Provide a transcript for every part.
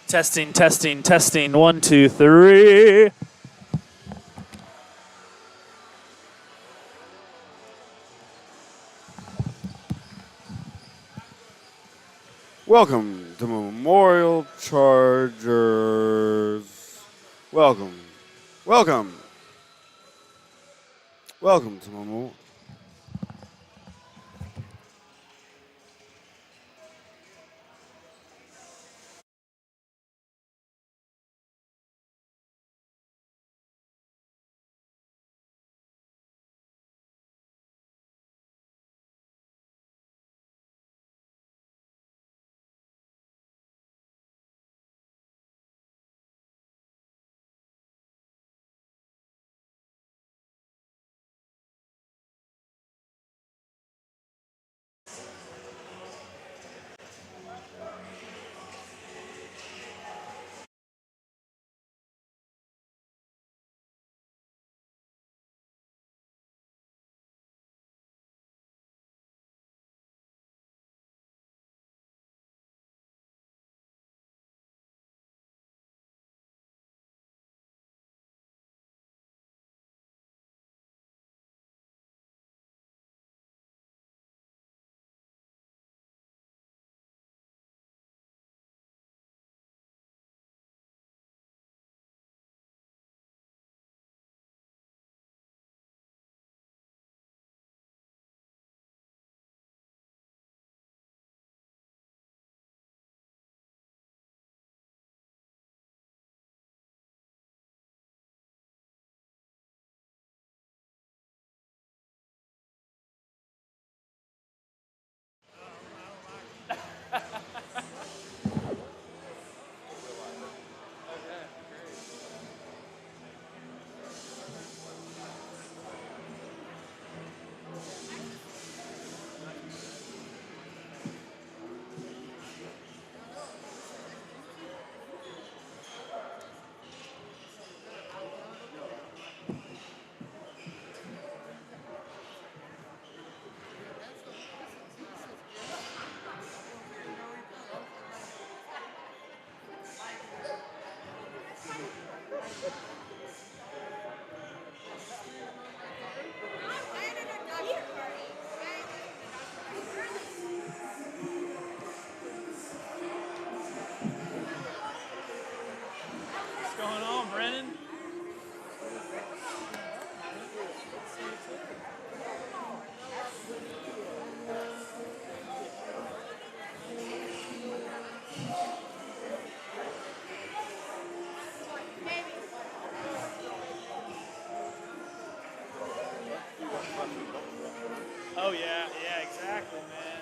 Testing, testing, testing. 1, 2, 3. Welcome to Memorial Chargers. Welcome. Welcome. Welcome to Memorial. What's going on, Brennan? Oh, yeah, exactly, man.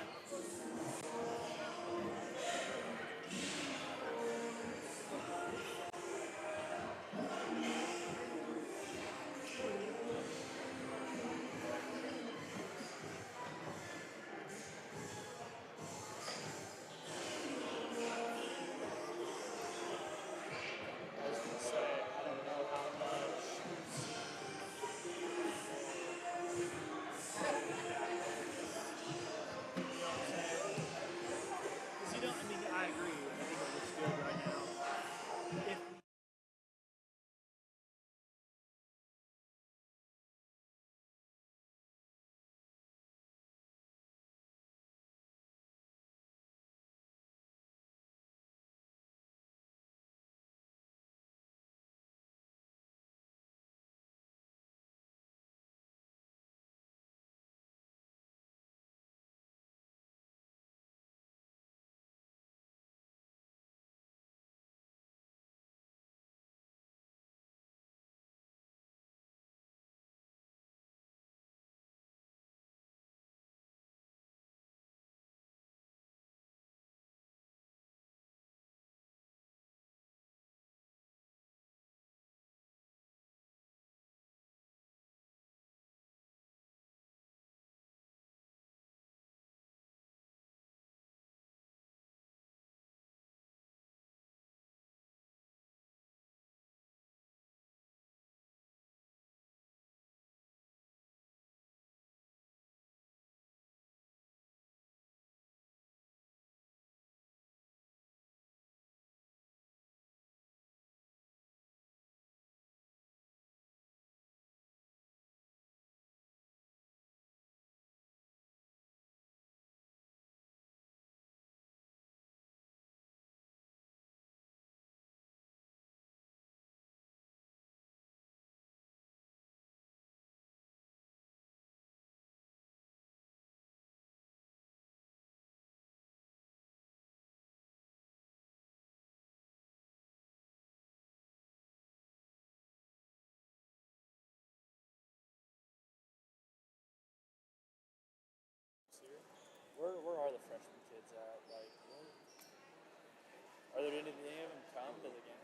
Are there any of them come to the game?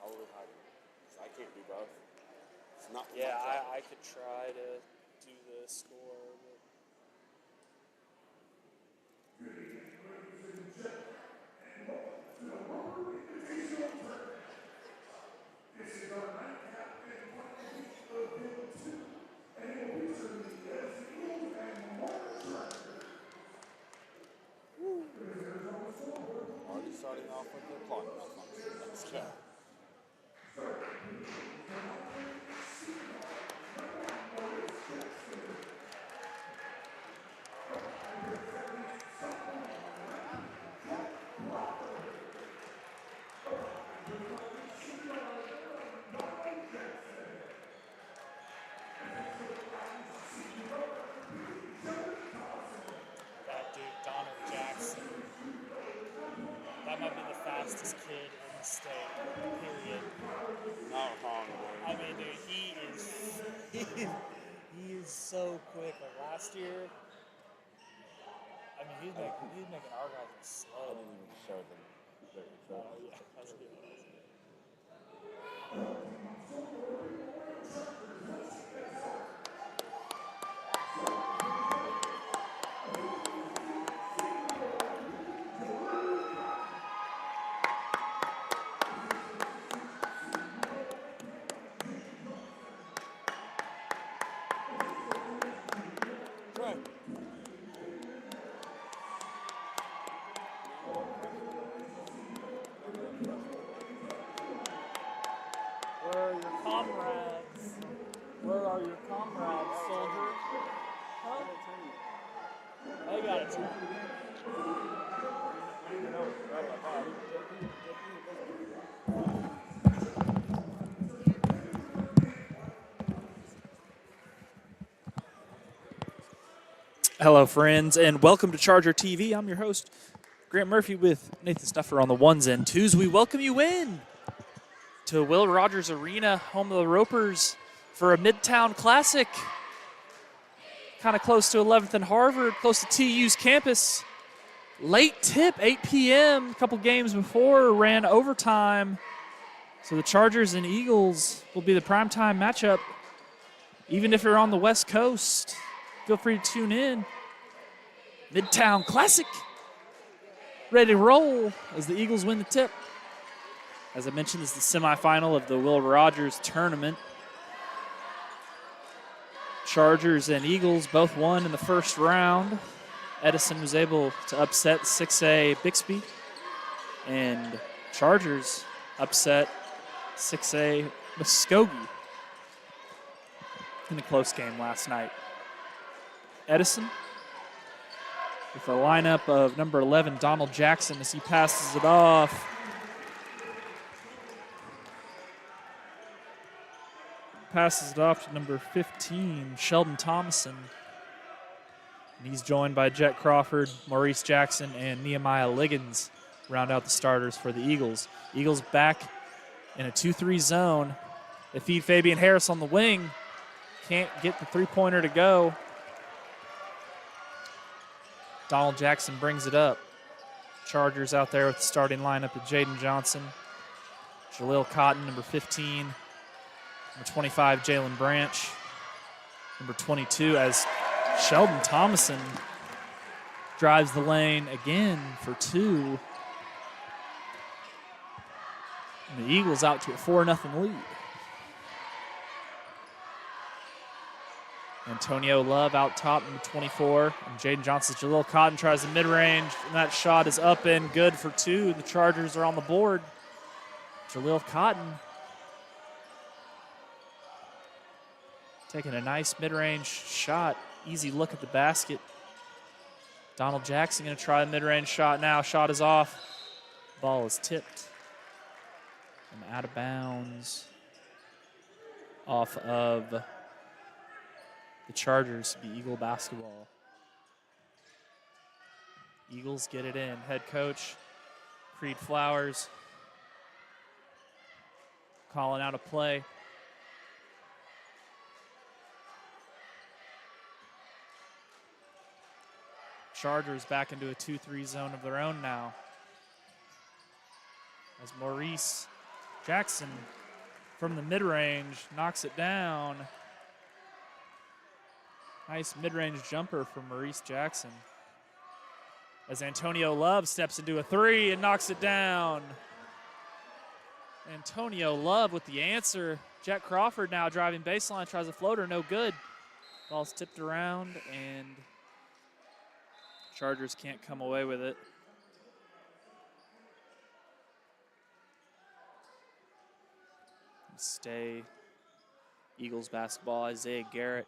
Probably higher. I can't do both. It's not. Yeah, I could try to do the score. But... Already starting off with the clock malfunction. Let's go. That dude, Donald Jackson. That might be the fastest kid in the state, period. Not wrong, dude. I mean, dude, he is so quick. Like last year, I mean, he's making our guys I slow. didn't even show them. Oh, yeah, that's good. Right. Where are your comrades? Where are your comrades, soldier? Huh? They got a turn. Hello, friends, and welcome to Charger TV. I'm your host, Grant Murphy, with Nathan Snuffer on the ones and twos. We welcome you in to Will Rogers Arena, home of the Ropers, for a Midtown Classic. Kind of close to 11th and Harvard, close to TU's campus. Late tip, 8 p.m. A couple games before, ran overtime. So the Chargers and Eagles will be the primetime matchup. Even if you're on the West Coast, feel free to tune in. Midtown Classic. Ready to roll as the Eagles win the tip. As I mentioned, this is the semifinal of the Will Rogers tournament. Chargers and Eagles both won in the first round. Edison was able to upset 6A Bixby, and Chargers upset 6A Muskogee in a close game last night. Edison with a lineup of number 11, Donald Jackson, as he passes it off. Passes it off to number 15, Sheldon Thomason. And he's joined by Jet Crawford, Maurice Jackson, and Nehemiah Liggins round out the starters for the Eagles. Eagles back in a 2-3 zone. They feed Fabian Harris on the wing. Can't get the three-pointer to go. Donald Jackson brings it up. Chargers out there with the starting lineup of Jaden Johnson, Jaleel Cotton, number 15, number 25, Jalen Branch, number 22, as Sheldon Thomason drives the lane again for two. And the Eagles out to a 4-0 lead. Antonio Love out top, number 24. And Jaden Johnson, Jaleel Cotton tries the mid-range, and that shot is up and good for two. The Chargers are on the board. Jaleel Cotton taking a nice mid-range shot. Easy look at the basket. Donald Jackson going to try a mid-range shot now. Shot is off. Ball is tipped and out of bounds off of the Chargers. Be Eagle basketball. Eagles get it in. Head coach Creed Flowers calling out a play. Chargers back into a 2-3 zone of their own now. as Maurice Jackson from the mid-range knocks it down. Nice mid-range jumper from Maurice Jackson. As Antonio Love steps into a three and knocks it down. Antonio Love with the answer. Jack Crawford now driving baseline, tries a floater, no good. Ball's tipped around, and Chargers can't come away with it. Stay Eagles basketball. Isaiah Garrett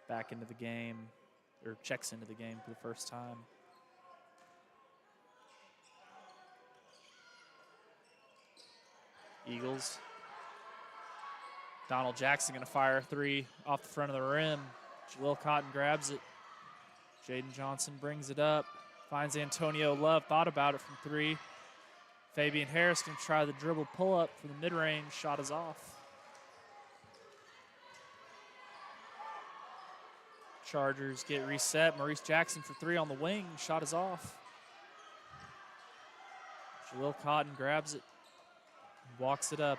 back into the game, or checks into the game for the first time. Eagles. Donald Jackson going to fire a three off the front of the rim. Jaleel Cotton grabs it. Jaden Johnson brings it up. Finds Antonio Love. Thought about it from three. Fabian Harris going to try the dribble pull-up for the mid-range. Shot is off. Chargers get reset. Maurice Jackson for three on the wing. Shot is off. Jaleel Cotton grabs it. Walks it up.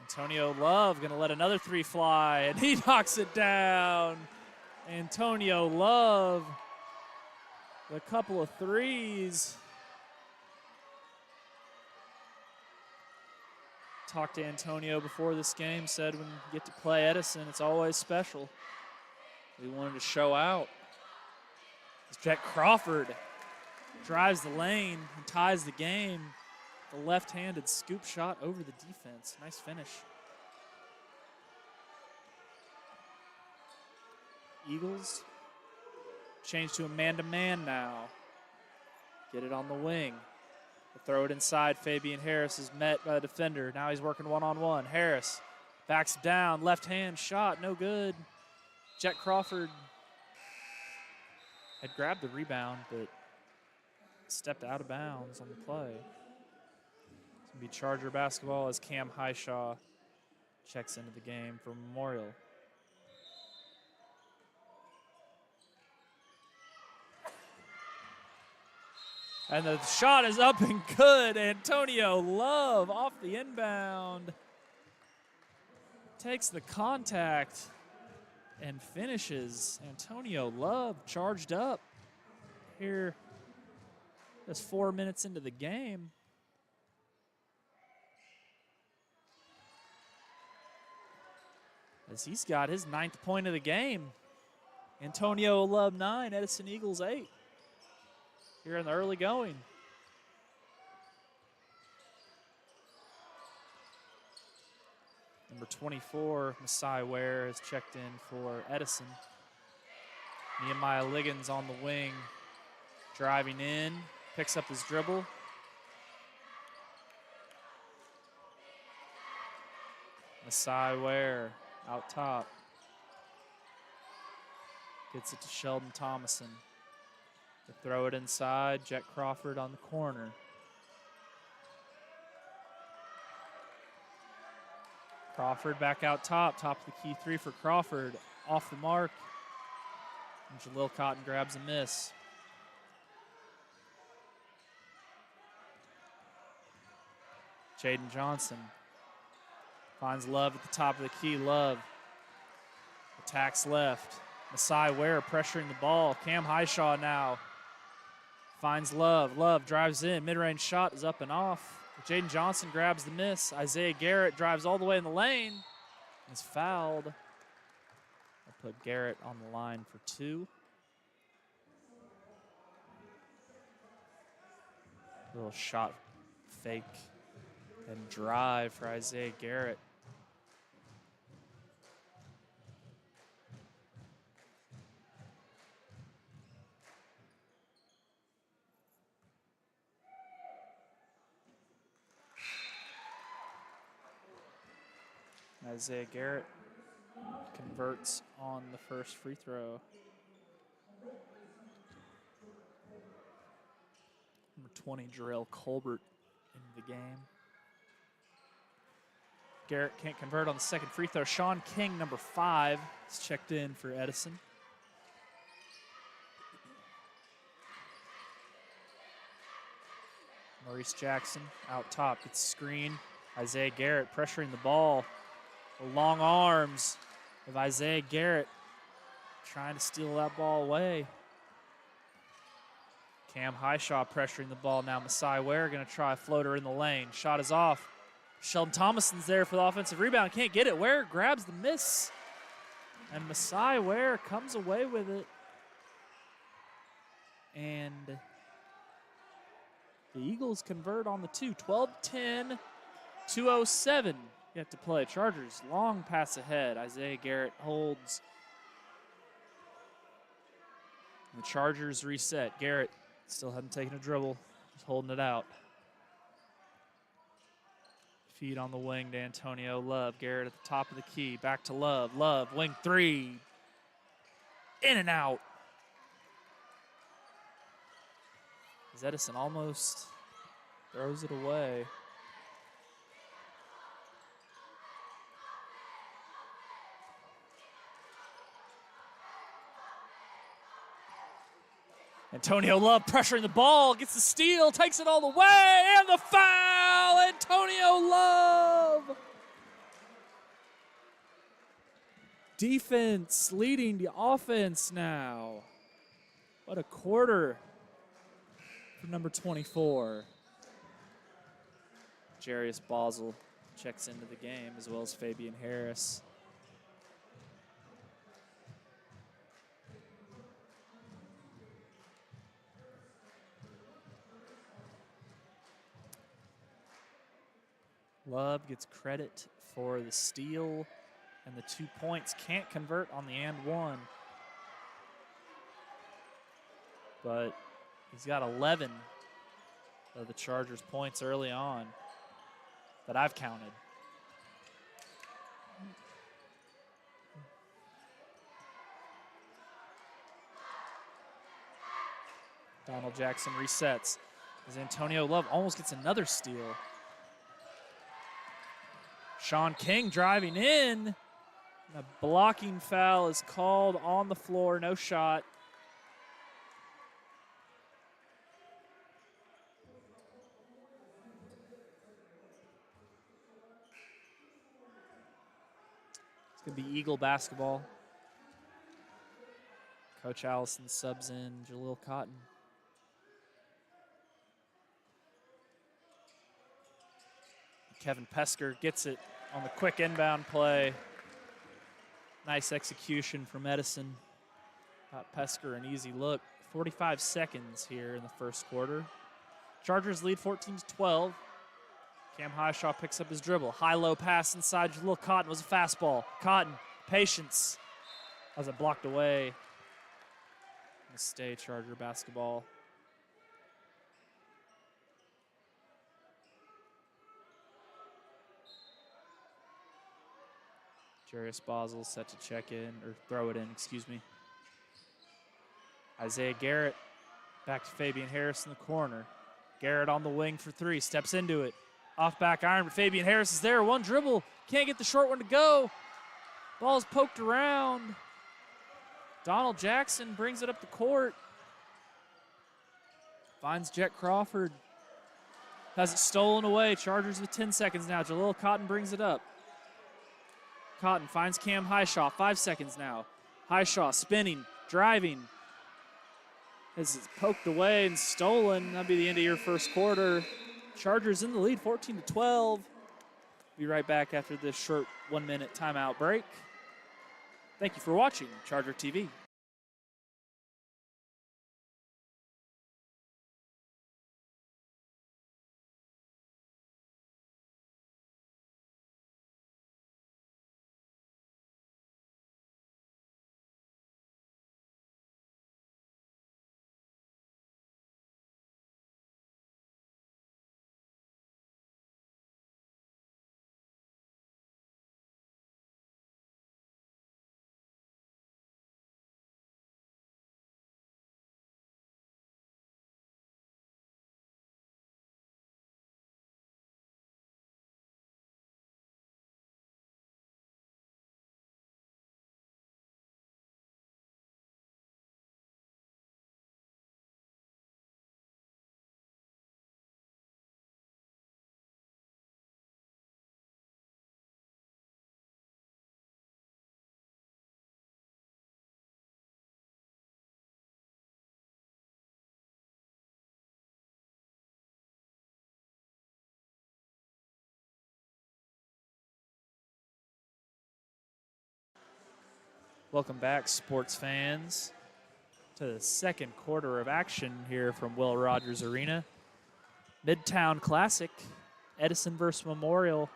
Antonio Love going to let another three fly, and he knocks it down. Antonio Love, a couple of threes. Talked to Antonio before this game, said when you get to play Edison, it's always special. We wanted to show out. As Jack Crawford drives the lane and ties the game. The left-handed scoop shot over the defense. Nice finish. Eagles change to a man-to-man now. Get it on the wing. They'll throw it inside. Fabian Harris is met by the defender. Now he's working one-on-one. Harris backs down. Left-hand shot, no good. Jack Crawford had grabbed the rebound, but stepped out of bounds on the play. It's going to be Charger basketball as Cam Highshaw checks into the game for Memorial. And the shot is up and good. Antonio Love off the inbound. Takes the contact and finishes. Antonio Love charged up here. Just 4 minutes into the game. As he's got his 9th point of the game. Antonio Love 9, Edison Eagles 8. Here in the early going. Number 24, Masai Ware, has checked in for Edison. Nehemiah Liggins on the wing, driving in, picks up his dribble. Masai Ware out top. Gets it to Sheldon Thomason. To throw it inside, Jack Crawford on the corner. Crawford back out top of the key three for Crawford. Off the mark. And Jaleel Cotton grabs a miss. Jaden Johnson finds Love at the top of the key. Love attacks left. Masai Ware pressuring the ball. Cam Highshaw now finds Love. Love drives in. Mid-range shot is up and off. Jaden Johnson grabs the miss. Isaiah Garrett drives all the way in the lane. Is fouled. I'll put Garrett on the line for 2. Little shot fake and drive for Isaiah Garrett. Isaiah Garrett converts on the first free throw. Number 20, Jarrell Colbert into the game. Garrett can't convert on the second free throw. Sean King, number 5, is checked in for Edison. Maurice Jackson out top, gets screen. Isaiah Garrett pressuring the ball. The long arms of Isaiah Garrett trying to steal that ball away. Cam Highshaw pressuring the ball now. Masai Ware going to try a floater in the lane. Shot is off. Sheldon Thomason's there for the offensive rebound. Can't get it. Ware grabs the miss. And Masai Ware comes away with it. And the Eagles convert on the two. 12-10, 2:07 yet to play. Chargers long pass ahead. Isaiah Garrett holds. The Chargers reset. Garrett still hadn't taken a dribble. Just holding it out. Feed on the wing to Antonio Love. Garrett at the top of the key. Back to Love. Love, wing three. In and out. As Edison almost throws it away. Antonio Love pressuring the ball, gets the steal, takes it all the way, and the foul! Antonio Love! Defense leading the offense now. What a quarter for number 24. Jarius Basel checks into the game, as well as Fabian Harris. Love gets credit for the steal and the 2 points. Can't convert on the and one. But he's got 11 of the Chargers' points early on that I've counted. Donald Jackson resets as Antonio Love almost gets another steal. Sean King driving in. And a blocking foul is called on the floor. No shot. It's going to be Eagle basketball. Coach Allison subs in Jaleel Cotton. Kevin Pesker gets it on the quick inbound play. Nice execution from Edison. Got Pesker an easy look. 45 seconds here in the first quarter. Chargers lead 14-12. Cam Highshaw picks up his dribble. High-low pass inside Jaleel Cotton was a fastball. Cotton, patience. As it blocked away. Stay Charger basketball. Jarius Basel set to check in, or throw it in, excuse me. Isaiah Garrett back to Fabian Harris in the corner. Garrett on the wing for three, steps into it. Off back iron, but Fabian Harris is there. One dribble, can't get the short one to go. Ball's poked around. Donald Jackson brings it up the court. Finds Jet Crawford. Has it stolen away. Chargers with 10 seconds now. Jaleel Cotton brings it up. Cotton finds Cam Highshaw. 5 seconds now. Highshaw spinning, driving. As it's poked away and stolen. That'll be the end of your first quarter. Chargers in the lead, 14-12. Be right back after this short 1-minute timeout break. Thank you for watching Charger TV. Welcome back, sports fans, to the second quarter of action here from Will Rogers Arena. Midtown Classic, Edison versus Memorial.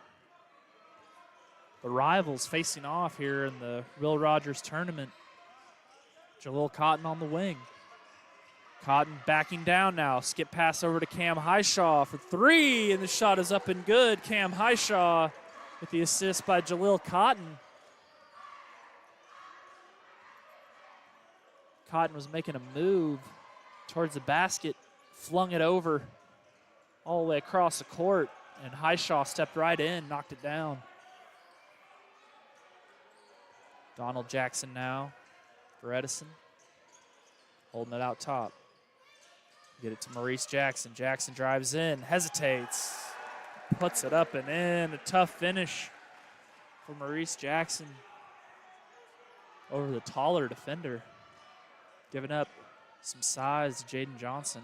The rivals facing off here in the Will Rogers tournament. Jalil Cotton on the wing. Cotton backing down now. Skip pass over to Cam Highshaw for three, and the shot is up and good. Cam Highshaw with the assist by Jalil Cotton. Cotton was making a move towards the basket, flung it over all the way across the court, and Highshaw stepped right in, knocked it down. Donald Jackson now for Edison, holding it out top. Get it to Maurice Jackson. Jackson drives in, hesitates, puts it up and in. A tough finish for Maurice Jackson over the taller defender. Giving up some size to Jaden Johnson.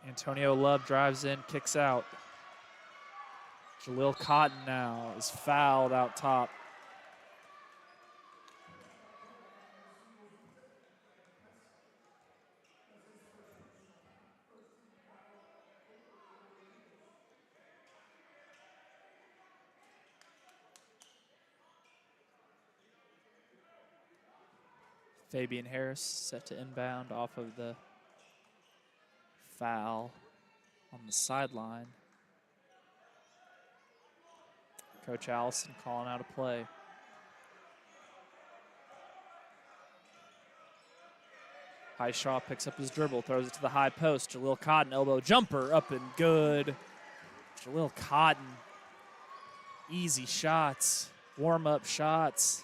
Antonio Love drives in, kicks out. Jalil Cotton now is fouled out top. Fabian Harris set to inbound off of the foul on the sideline. Coach Allison calling out a play. Highshaw picks up his dribble, throws it to the high post. Jalil Cotton, elbow jumper, up and good. Jalil Cotton, easy shots, warm-up shots.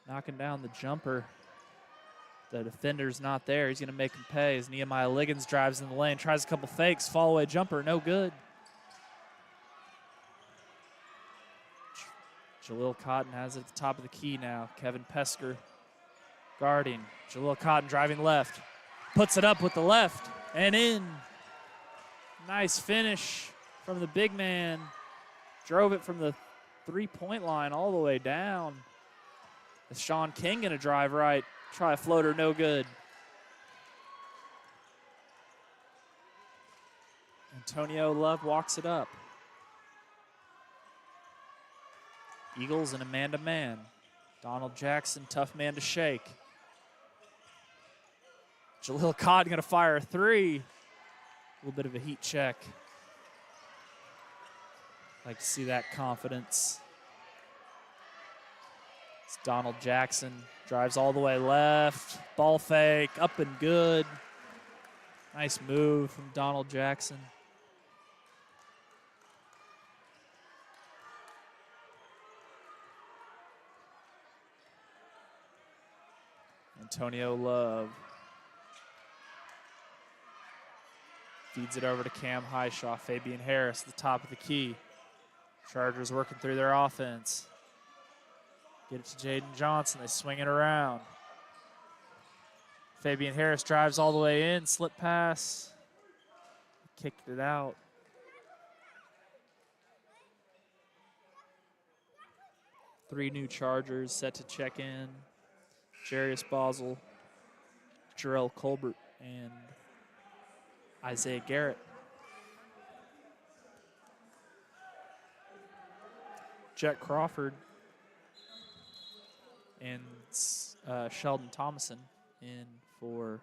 Knocking down the jumper. The defender's not there. He's going to make him pay as Nehemiah Liggins drives in the lane, tries a couple fakes, fall-away jumper, no good. Jalil Cotton has it at the top of the key now. Kevin Pesker guarding. Jalil Cotton driving left. Puts it up with the left and in. Nice finish from the big man. Drove it from the three-point line all the way down. Is Sean King going to drive right? Try a floater, no good. Antonio Love walks it up. Eagles and a man-to-man. Donald Jackson, tough man to shake. Jalil Cotton going to fire a three. A little bit of a heat check. Like to see that confidence. It's Donald Jackson, drives all the way left. Ball fake, up and good. Nice move from Donald Jackson. Antonio Love feeds it over to Cam Highshaw. Fabian Harris at the top of the key. Chargers working through their offense. Get it to Jaden Johnson. They swing it around. Fabian Harris drives all the way in. Slip pass. Kicked it out. Three new Chargers set to check in. Jarius Boswell, Jarrell Colbert, and Isaiah Garrett. Jet Crawford and Sheldon Thomason in for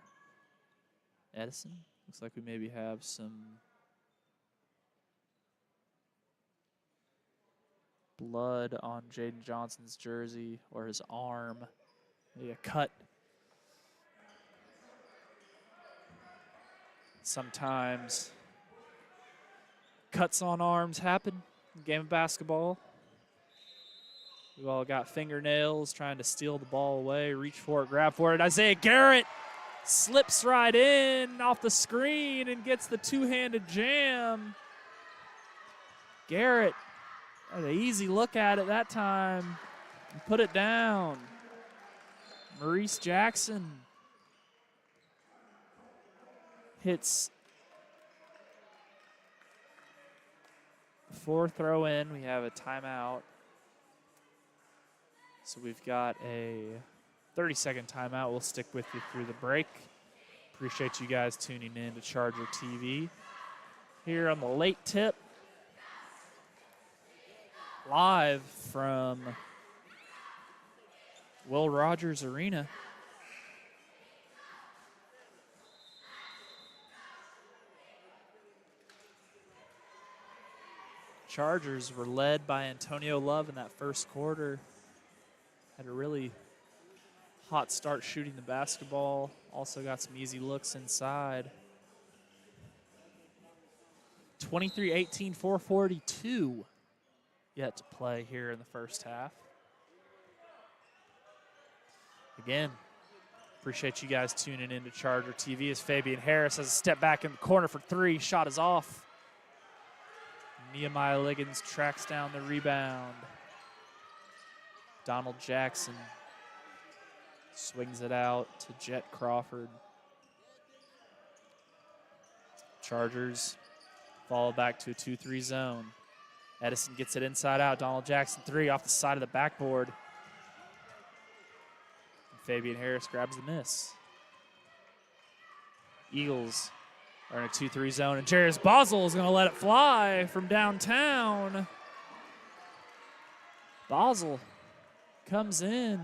Edison. Looks like we maybe have some blood on Jaden Johnson's jersey or his arm. Maybe a cut. Sometimes cuts on arms happen in the game of basketball. We've all got fingernails trying to steal the ball away, reach for it, grab for it. Isaiah Garrett slips right in off the screen and gets the two-handed jam. Garrett had an easy look at it that time and put it down. Maurice Jackson hits Before throw in, we have a timeout. So we've got a 30-second timeout. We'll stick with you through the break. Appreciate you guys tuning in to Charger TV. Here on the late tip, live from Will Rogers Arena. Chargers were led by Antonio Love in that first quarter. Had a really hot start shooting the basketball. Also got some easy looks inside. 23-18, 4:42 yet to play here in the first half. Again, appreciate you guys tuning in to Charger TV as Fabian Harris has a step back in the corner for three. Shot is off. Nehemiah Liggins tracks down the rebound. Donald Jackson swings it out to Jet Crawford. Chargers fall back to a 2-3 zone. Edison gets it inside out. Donald Jackson three off the side of the backboard. And Fabian Harris grabs the miss. Eagles are in a 2-3 zone, and Jarius Boswell is going to let it fly from downtown. Boswell comes in,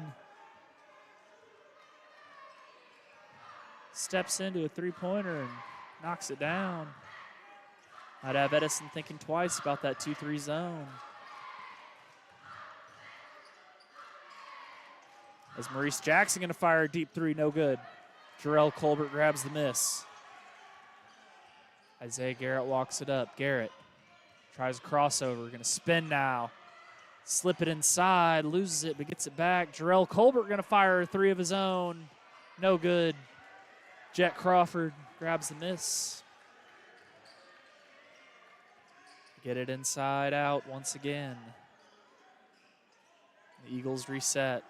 steps into a three-pointer and knocks it down. I'd have Edison thinking twice about that 2-3 zone. As Maurice Jackson going to fire a deep three, no good. Jarrell Colbert grabs the miss. Isaiah Garrett walks it up. Garrett tries a crossover, going to spin now. Slip it inside, loses it, but gets it back. Jarrell Colbert going to fire a three of his own. No good. Jet Crawford grabs the miss. Get it inside out once again. The Eagles reset.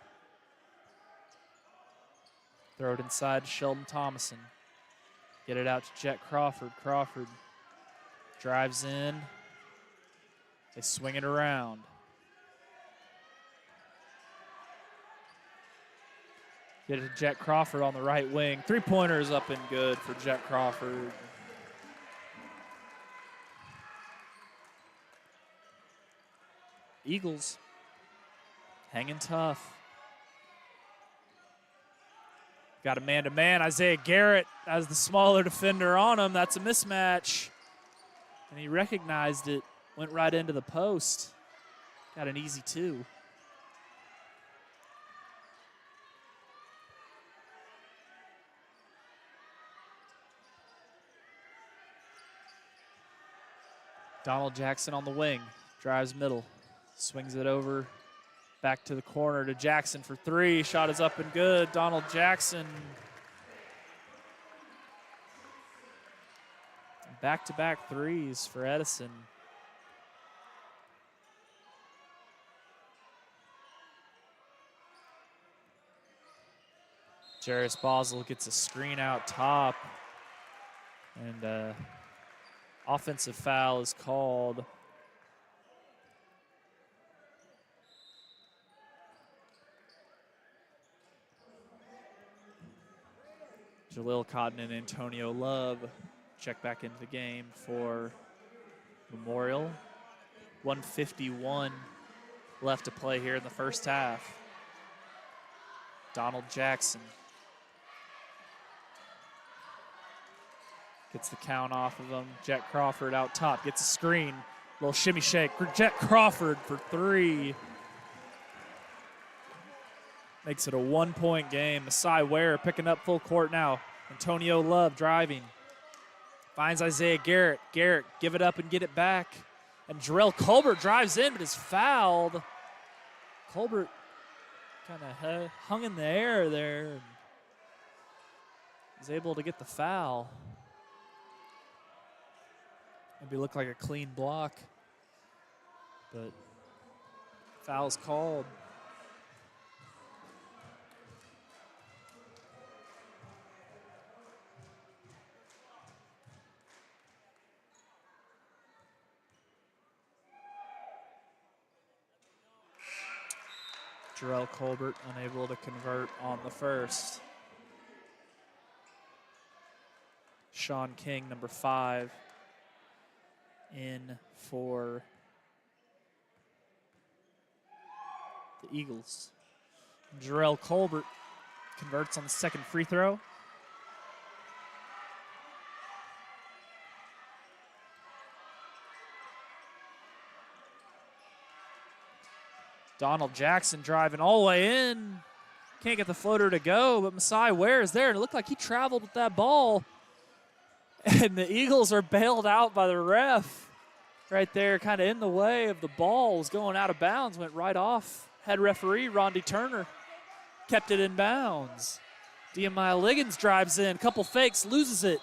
Throw it inside to Sheldon Thomason. Get it out to Jet Crawford. Crawford drives in. They swing it around. Get it to Jet Crawford on the right wing. Three-pointer is up and good for Jet Crawford. Eagles hanging tough. Got a man-to-man. Isaiah Garrett as the smaller defender on him. That's a mismatch. And he recognized it. Went right into the post. Got an easy two. Donald Jackson on the wing. Drives middle. Swings it over. Back to the corner to Jackson for three. Shot is up and good. Donald Jackson. Back-to-back threes for Edison. Jarius Boswell gets a screen out top. And offensive foul is called. Jalil Cotton and Antonio Love check back into the game for Memorial. 1:51 left to play here in the first half. Donald Jackson gets the count off of him. Jet Crawford out top, gets a screen. Little shimmy shake. Jet Crawford for three. Makes it a one-point game. Masai Ware picking up full court now. Antonio Love driving. Finds Isaiah Garrett. Garrett, give it up and get it back. And Jarrell Colbert drives in, but is fouled. Colbert kind of hung in the air there. And was able to get the foul. Maybe look like a clean block. But foul's called. Jarrell Colbert unable to convert on the first. Sean King, number 5, in for the Eagles. Jarrell Colbert converts on the second free throw. Donald Jackson driving all the way in. Can't get the floater to go, but Masai Ware is there, and it looked like he traveled with that ball. And the Eagles are bailed out by the ref right there, kind of in the way of the ball. Was going out of bounds, went right off. Head referee, Rondi Turner, kept it in bounds. Nehemiah Liggins drives in, couple fakes, loses it.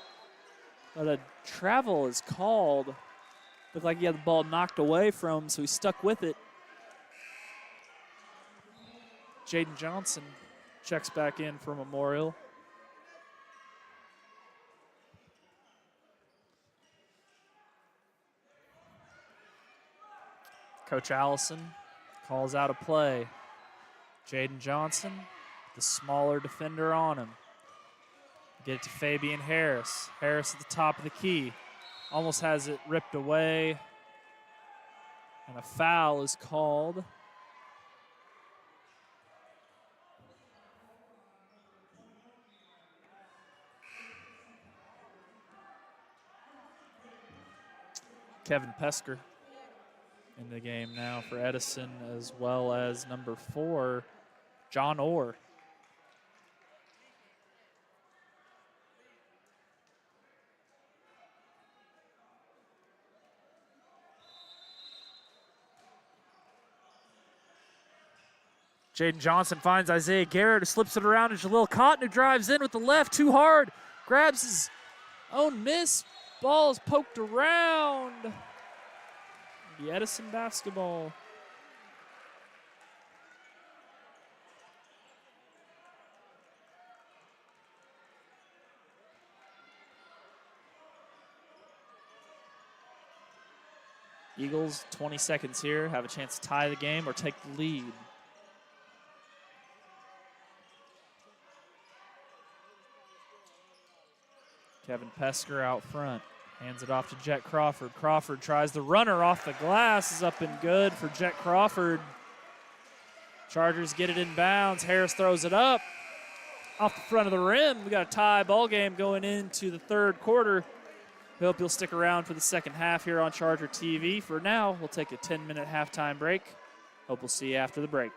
But a travel is called. Looked like he had the ball knocked away from him, so he stuck with it. Jaden Johnson checks back in for Memorial. Coach Allison calls out a play. Jaden Johnson, the smaller defender on him. Get it to Fabian Harris. Harris at the top of the key. Almost has it ripped away. And a foul is called. Kevin Pesker in the game now for Edison, as well as number 4, John Orr. Jaden Johnson finds Isaiah Garrett, who slips it around to Jalil Cotton, who drives in with the left too hard, grabs his own miss. Ball is poked around. The Edison basketball. Eagles, 20 seconds here, have a chance to tie the game or take the lead. Kevin Pesker out front. Hands it off to Jet Crawford. Crawford tries the runner off the glass. Is up and good for Jet Crawford. Chargers get it in bounds. Harris throws it up off the front of the rim. We got a tie ball game going into the third quarter. We hope you'll stick around for the second half here on Charger TV. For now, we'll take a 10-minute halftime break. Hope we'll see you after the break.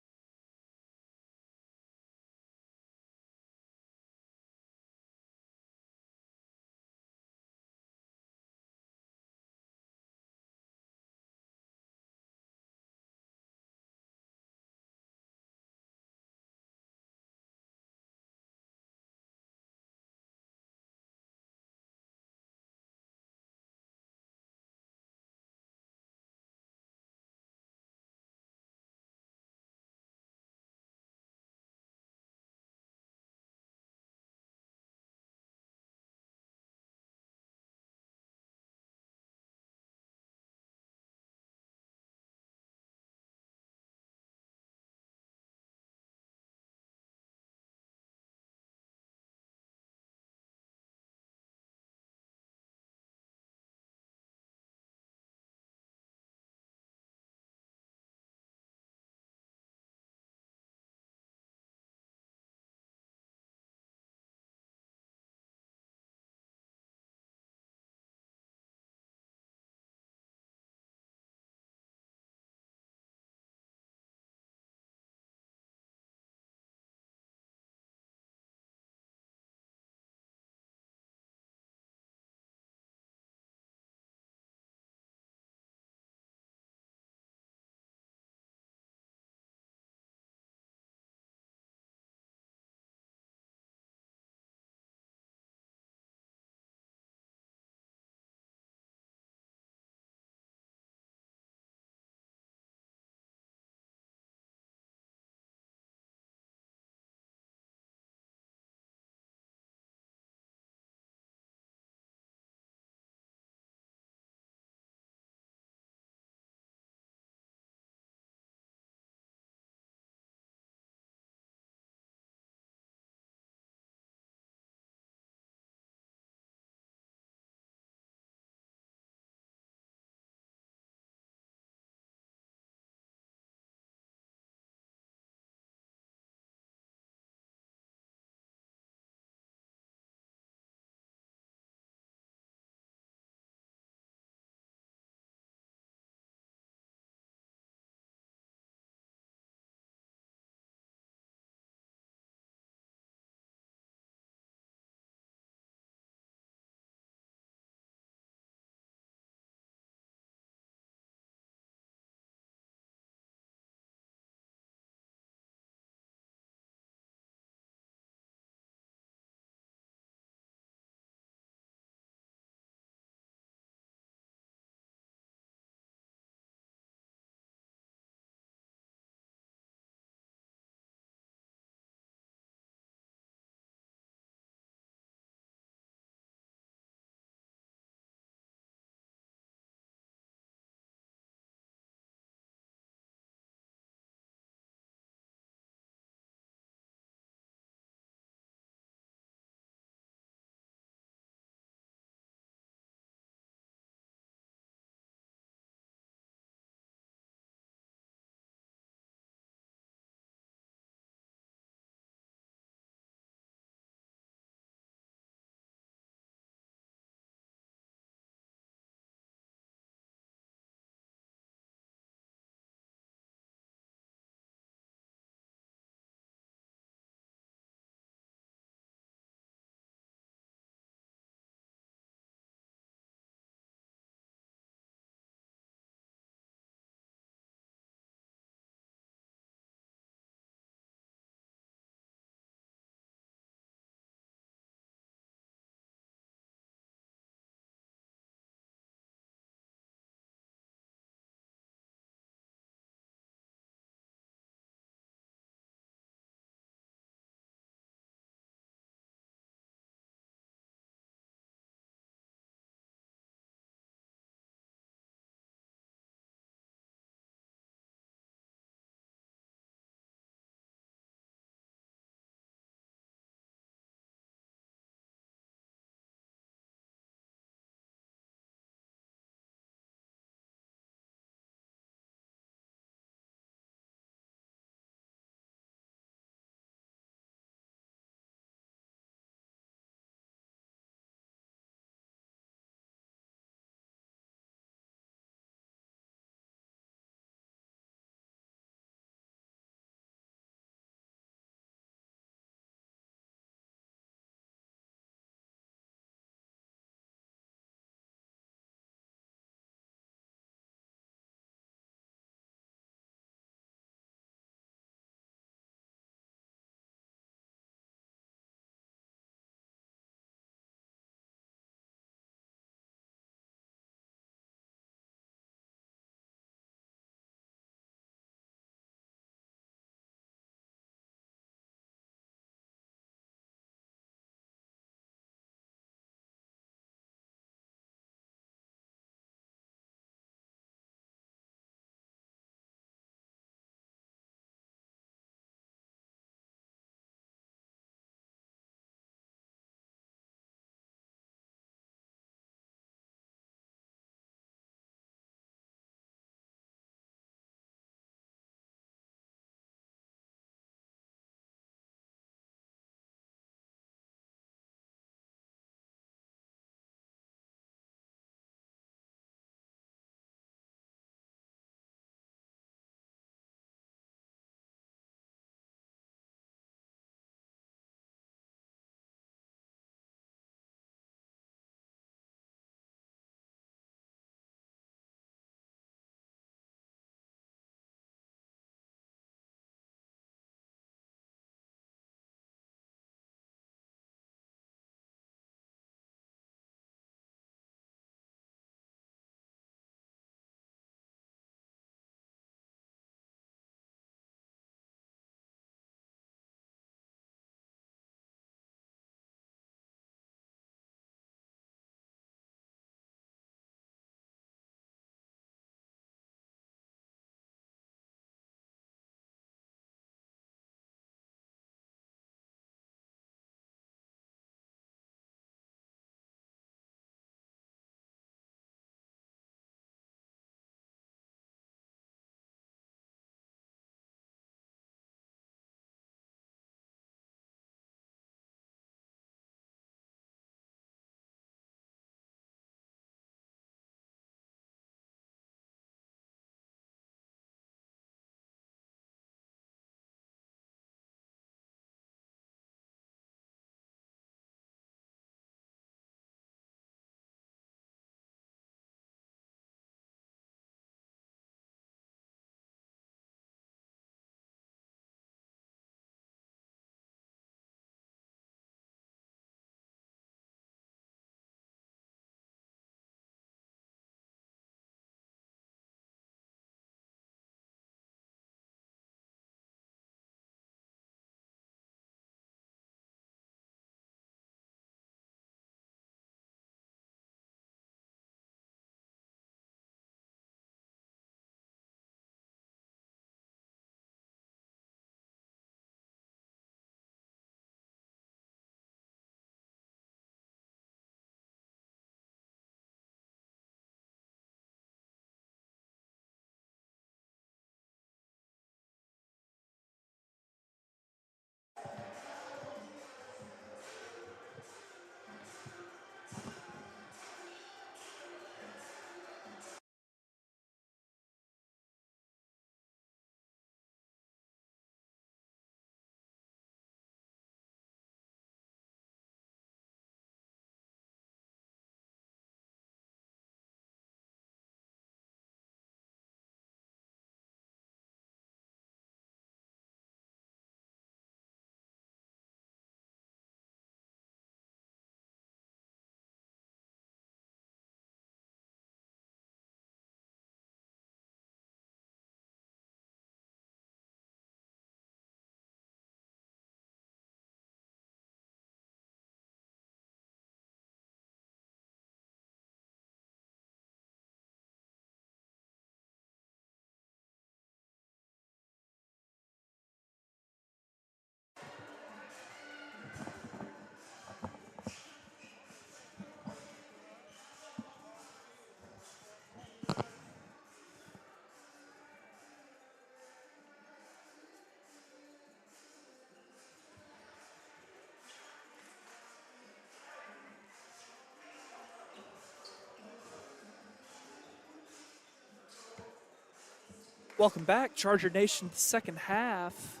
Welcome back, Charger Nation, the second half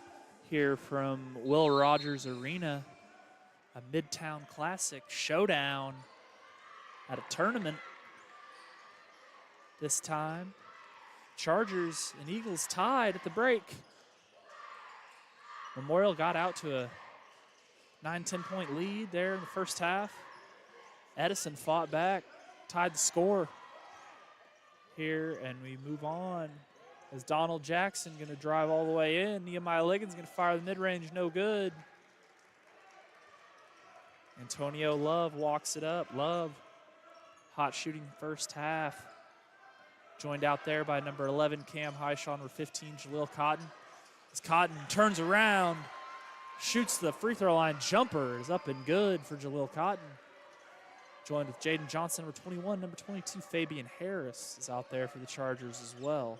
here from Will Rogers Arena, a Midtown Classic showdown at a tournament. This time, Chargers and Eagles tied at the break. Memorial got out to a 9-10 point lead there in the first half. Edison fought back, tied the score here, and we move on. As Donald Jackson going to drive all the way in. Nehemiah Liggins going to fire the mid-range, no good. Antonio Love walks it up. Love, hot shooting first half. Joined out there by number 11, Cam Highshaw, number 15, Jaleel Cotton. As Cotton turns around, shoots the free throw line jumper, is up and good for Jaleel Cotton. Joined with Jaden Johnson, number 21, number 22, Fabian Harris is out there for the Chargers as well.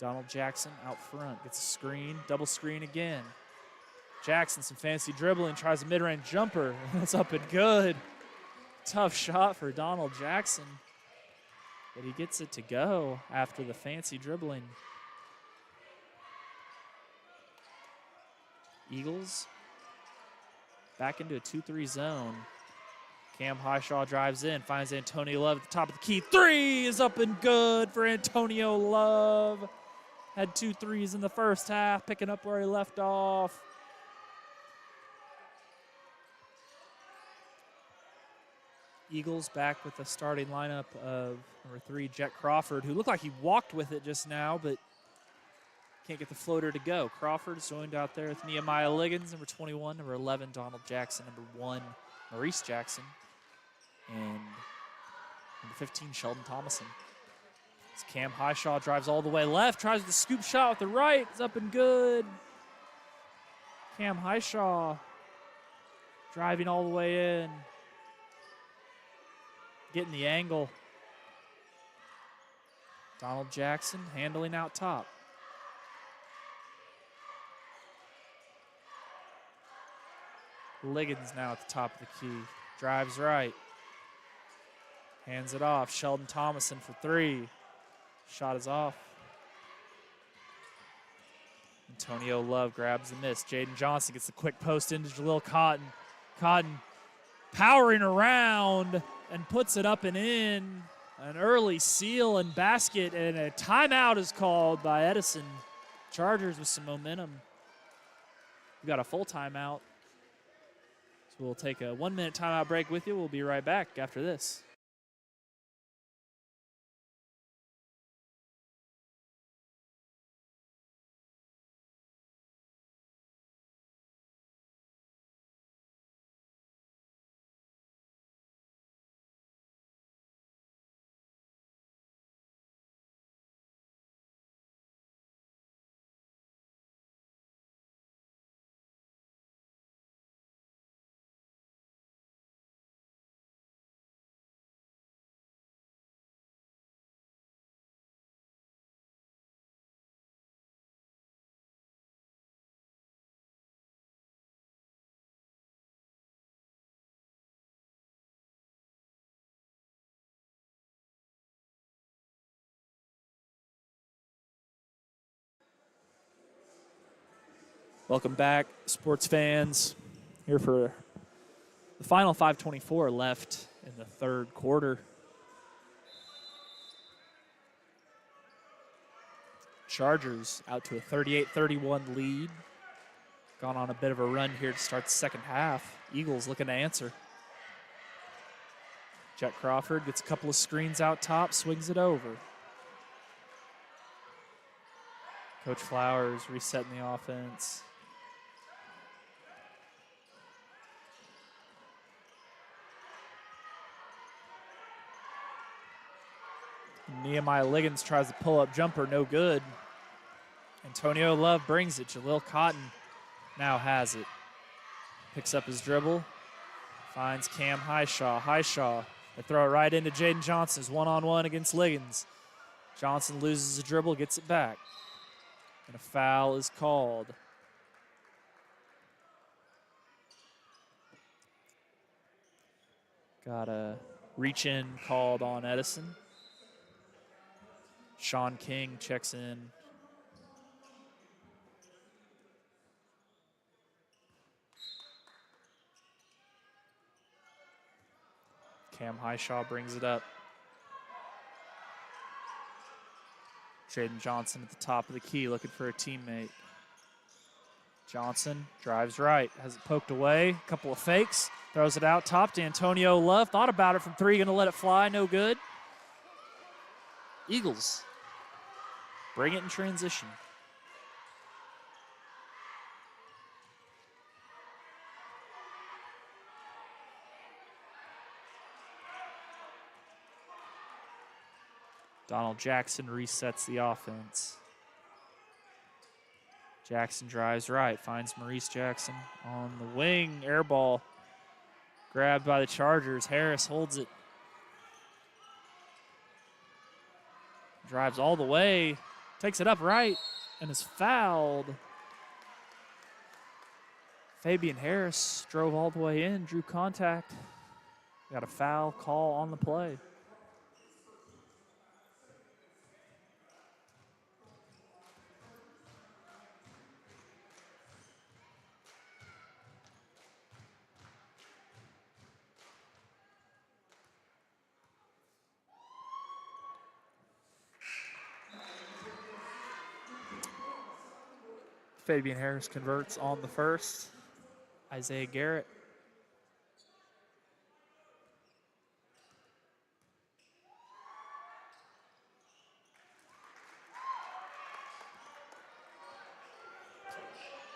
Donald Jackson out front, gets a screen, double screen again. Jackson, some fancy dribbling, tries a mid-range jumper. That's up and good. Tough shot for Donald Jackson, but he gets it to go after the fancy dribbling. Eagles back into a 2-3 zone. Cam Highshaw drives in, finds Antonio Love at the top of the key. Three is up and good for Antonio Love. Had 2 threes in the first half, picking up where he left off. Eagles back with the starting lineup of number 3, Jet Crawford, who looked like he walked with it just now, but can't get the floater to go. Crawford is joined out there with Nehemiah Liggins, number 21, number 11, Donald Jackson, number 1, Maurice Jackson, and number 15, Sheldon Thomason. As Cam Highshaw drives all the way left, tries the scoop shot with the right. It's up and good. Cam Highshaw driving all the way in. Getting the angle. Donald Jackson handling out top. Liggins now at the top of the key. Drives right. Hands it off. Sheldon Thomason for 3. Shot is off. Antonio Love grabs the miss. Jaden Johnson gets the quick post into Jaleel Cotton. Cotton powering around and puts it up and in. An early seal and basket, and a timeout is called by Edison. Chargers with some momentum. We've got a full timeout. So we'll take a 1-minute timeout break with you. We'll be right back after this. Welcome back, sports fans. Here for the final 5:24 left in the third quarter. Chargers out to a 38-31 lead. Gone on a bit of a run here to start the second half. Eagles looking to answer. Jet Crawford gets a couple of screens out top, swings it over. Coach Flowers resetting the offense. Nehemiah Liggins tries the pull-up jumper, no good. Antonio Love brings it. Jaleel Cotton now has it. Picks up his dribble. Finds Cam Highshaw. Highshaw, they throw it right into Jaden Johnson's one-on-one against Liggins. Johnson loses the dribble, gets it back. And a foul is called. Got a reach-in called on Edison. Sean King checks in. Cam Highshaw brings it up. Jaden Johnson at the top of the key looking for a teammate. Johnson drives right, has it poked away, a couple of fakes, throws it out top to Antonio Love. Thought about it from three, gonna let it fly, no good. Eagles bring it in transition. Donald Jackson resets the offense. Jackson drives right, finds Maurice Jackson on the wing. Air ball grabbed by the Chargers. Harris holds it. Drives all the way, takes it up right, and is fouled. Fabian Harris drove all the way in, drew contact. Got a foul call on the play. Fabian Harris converts on the first. Isaiah Garrett.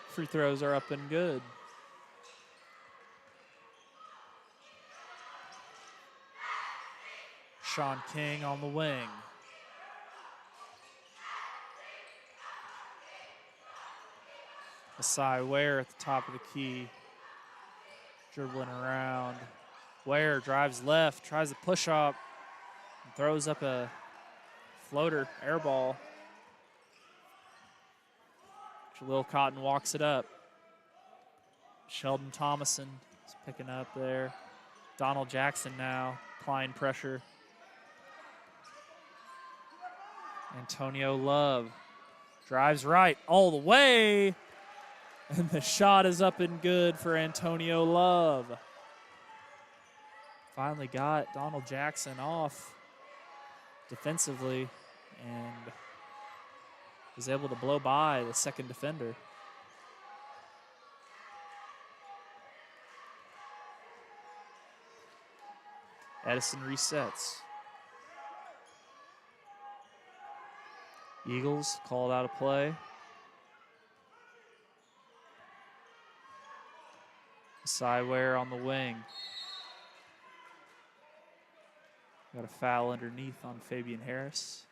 Free throws are up and good. Sean King on the wing. Asai Ware at the top of the key. Dribbling around. Ware drives left, tries to push up, and throws up a floater, air ball. Jalil Cotton walks it up. Sheldon Thomason is picking up there. Donald Jackson now applying pressure. Antonio Love drives right all the way. And the shot is up and good for Antonio Love. Finally got Donald Jackson off defensively and was able to blow by the second defender. Edison resets. Eagles called out a play. Sideware on the wing. Got a foul underneath on Fabian Harris.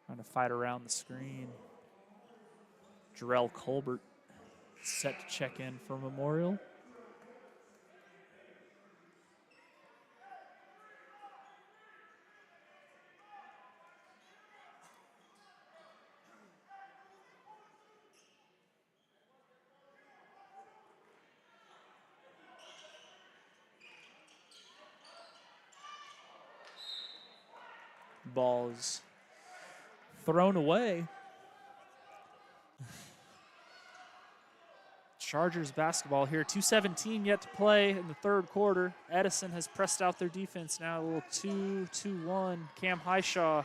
Trying to fight around the screen. Jarrell Colbert set to check in for Memorial. Ball is thrown away. Chargers basketball here. 2:17 yet to play in the third quarter. Edison has pressed out their defense now. A little 2-2-1. Cam Highshaw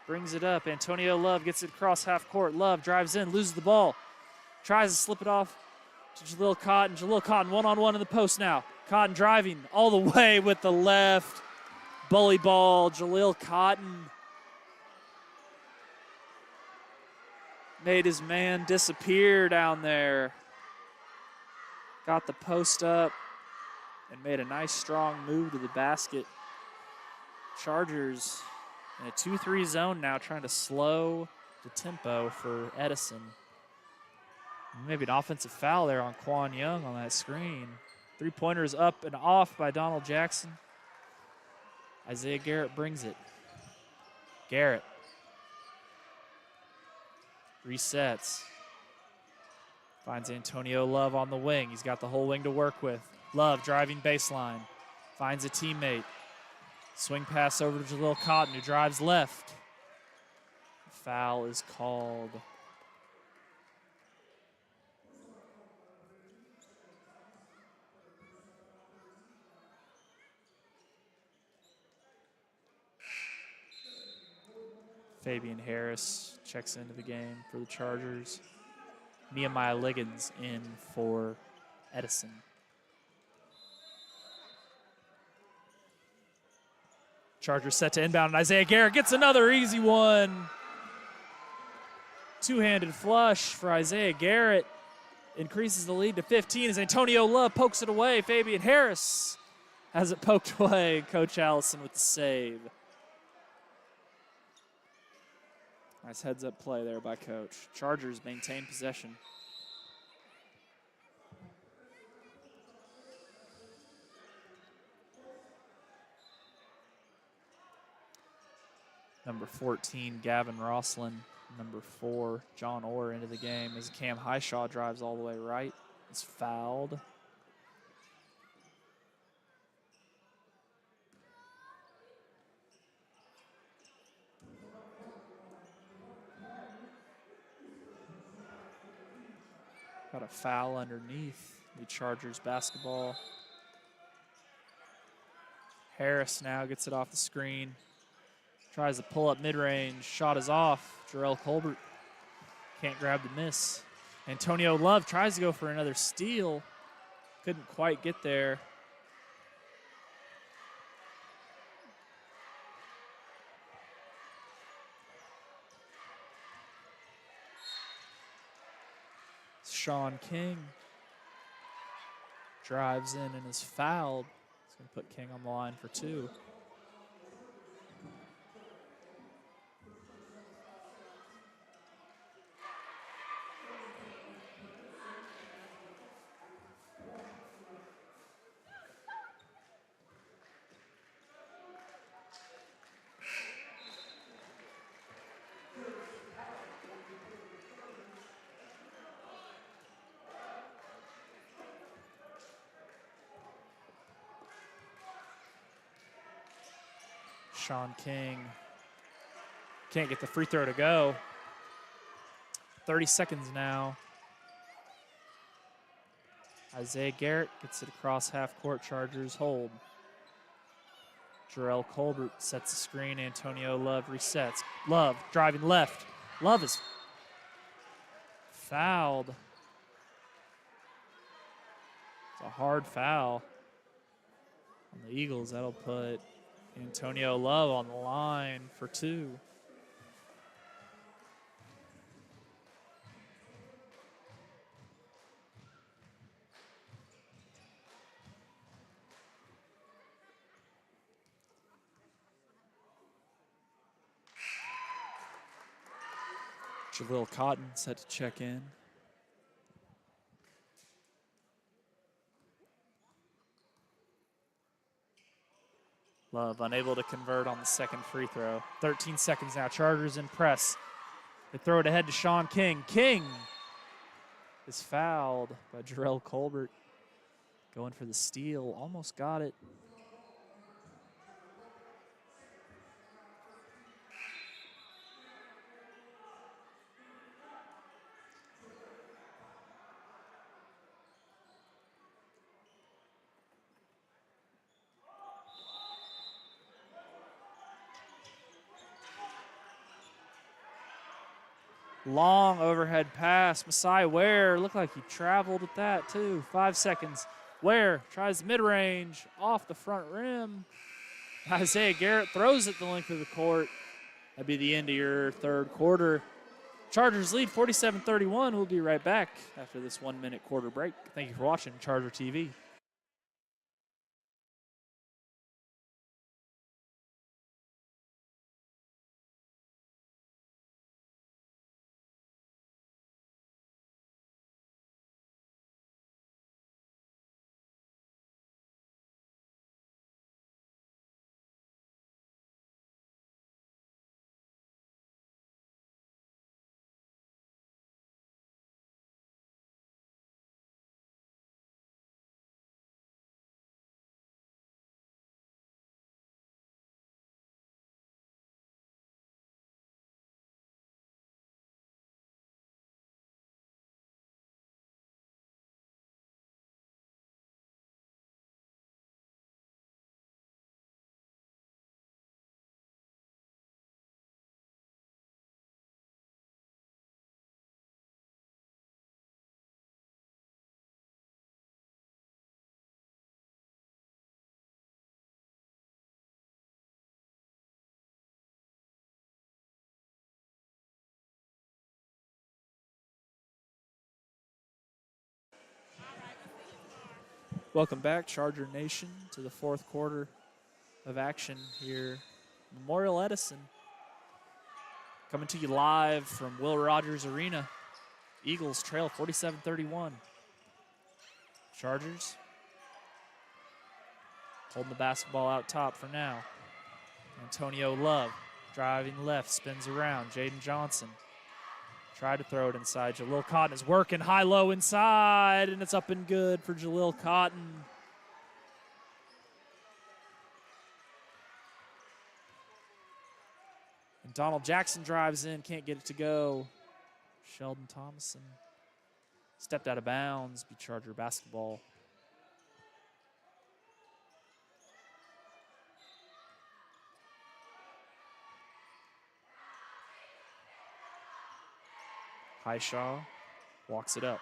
brings it up. Antonio Love gets it across half court. Love drives in, loses the ball. Tries to slip it off to Jalil Cotton. Jalil Cotton one-on-one in the post now. Cotton driving all the way with the left. Bully ball, Jalil Cotton made his man disappear down there. Got the post up and made a nice strong move to the basket. Chargers in a 2-3 zone now, trying to slow the tempo for Edison. Maybe an offensive foul there on Quan Young on that screen. Three-pointer is up and off by Donald Jackson. Isaiah Garrett brings it. Garrett resets. Finds Antonio Love on the wing. He's got the whole wing to work with. Love driving baseline. Finds a teammate. Swing pass over to Jalil Cotton, who drives left. Foul is called. Fabian Harris checks into the game for the Chargers. Nehemiah Liggins in for Edison. Chargers set to inbound, and Isaiah Garrett gets another easy one. Two-handed flush for Isaiah Garrett. Increases the lead to 15 as Antonio Love pokes it away. Fabian Harris has it poked away. Coach Allison with the save. Nice heads-up play there by Coach. Chargers maintain possession. Number 14, Gavin Rosslin. Number 4, John Orr into the game as Cam Highshaw drives all the way right. Is fouled. Got a foul underneath the Chargers basketball. Harris now gets it off the screen. Tries to pull up mid-range. Shot is off. Jarrell Colbert can't grab the miss. Antonio Love tries to go for another steal. Couldn't quite get there. Sean King drives in and is fouled. He's going to put King on the line for 2. Sean King can't get the free throw to go. 30 seconds now. Isaiah Garrett gets it across half court. Chargers hold. Jarrell Colbert sets the screen. Antonio Love resets. Love driving left. Love is fouled. It's a hard foul on the Eagles. That'll put Antonio Love on the line for 2. Jalil Cotton set to check in. Love unable to convert on the second free throw. 13 seconds now. Chargers in press. They throw it ahead to Sean King. King is fouled by Jarrell Colbert. Going for the steal. Almost got it. Long overhead pass. Messiah Ware looked like he traveled with that too. 5 seconds. Ware tries mid-range off the front rim. Isaiah Garrett throws it the length of the court. That'd be the end of your third quarter. Chargers lead 47-31. We'll be right back after this 1-minute quarter break. Thank you for watching Charger TV. Welcome back, Charger Nation, to the fourth quarter of action here. Memorial Edison coming to you live from Will Rogers Arena. Eagles trail 47-31. Chargers holding the basketball out top for now. Antonio Love driving left, spins around. Jaden Johnson tried to throw it inside. Jalil Cotton is working high-low inside, and it's up and good for Jalil Cotton. And Donald Jackson drives in, can't get it to go. Sheldon Thomason stepped out of bounds, be Charger basketball. Highshaw walks it up.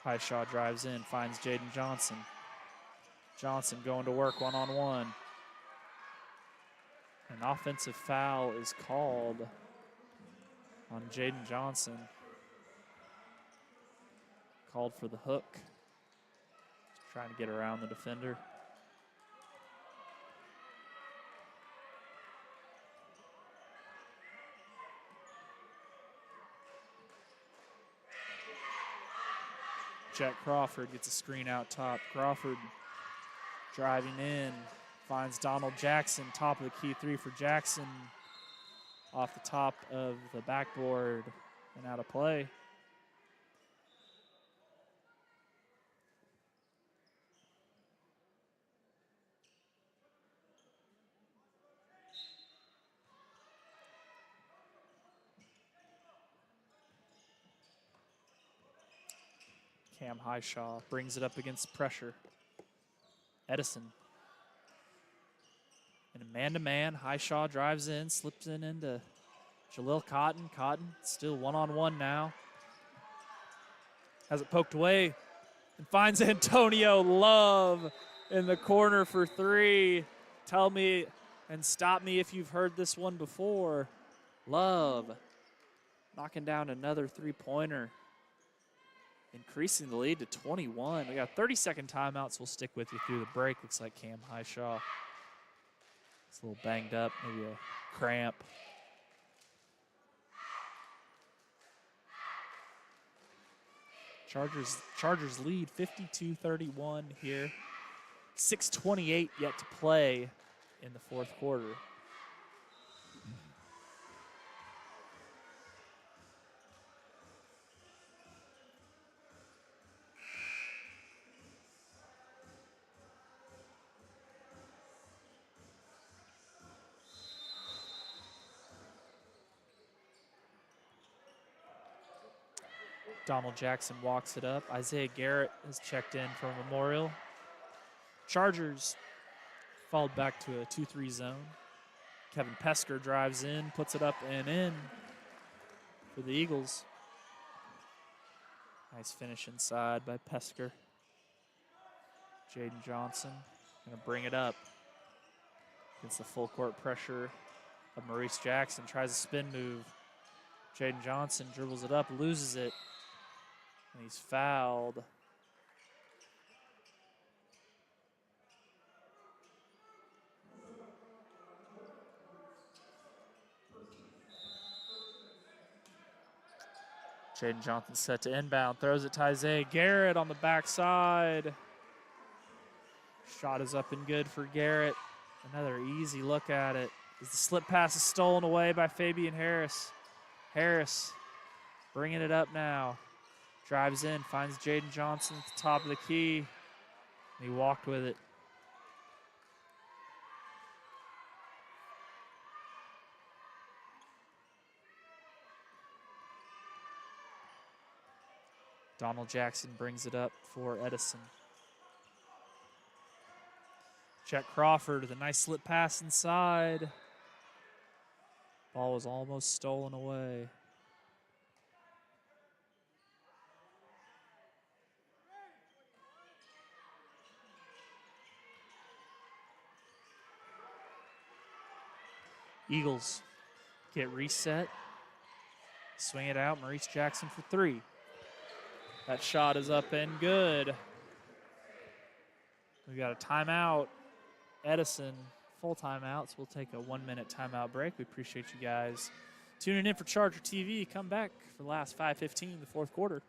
Highshaw drives in, finds Jaden Johnson. Johnson going to work one-on-one. An offensive foul is called on Jaden Johnson. Called for the hook. Just trying to get around the defender. Jack Crawford gets a screen out top. Crawford driving in, finds Donald Jackson, top of the key three for Jackson. Off the top of the backboard and out of play. Cam Highshaw brings it up against pressure. Edison. And a man-to-man, Highshaw drives in, slips in into Jalil Cotton. Cotton still one-on-one now. Has it poked away and finds Antonio Love in the corner for three. Tell me and stop me if you've heard this one before. Love knocking down another three-pointer, increasing the lead to 21. We got 30-second timeouts. We'll stick with you through the break. Looks like Cam Highshaw is a little banged up, maybe a cramp. Chargers lead 52-31 here. 6:28 yet to play in the fourth quarter. Donald Jackson walks it up. Isaiah Garrett has checked in for Memorial. Chargers followed back to a 2-3 zone. Kevin Pesker drives in, puts it up and in for the Eagles. Nice finish inside by Pesker. Jaden Johnson gonna bring it up against the full court pressure of Maurice Jackson. Tries a spin move. Jaden Johnson dribbles it up, loses it, and he's fouled. Jaden Johnson set to inbound, throws it to Isaiah Garrett on the backside. Shot is up and good for Garrett. Another easy look at it. As the slip pass is stolen away by Fabian Harris. Harris bringing it up now. Drives in, finds Jaden Johnson at the top of the key. And he walked with it. Donald Jackson brings it up for Edison. Chet Crawford with a nice slip pass inside. Ball was almost stolen away. Eagles get reset. Swing it out, Maurice Jackson for 3. That shot is up and good. We got a timeout. Edison, full timeout, so we'll take a 1-minute timeout break. We appreciate you guys tuning in for Charger TV. Come back for the last 5:15, the fourth quarter.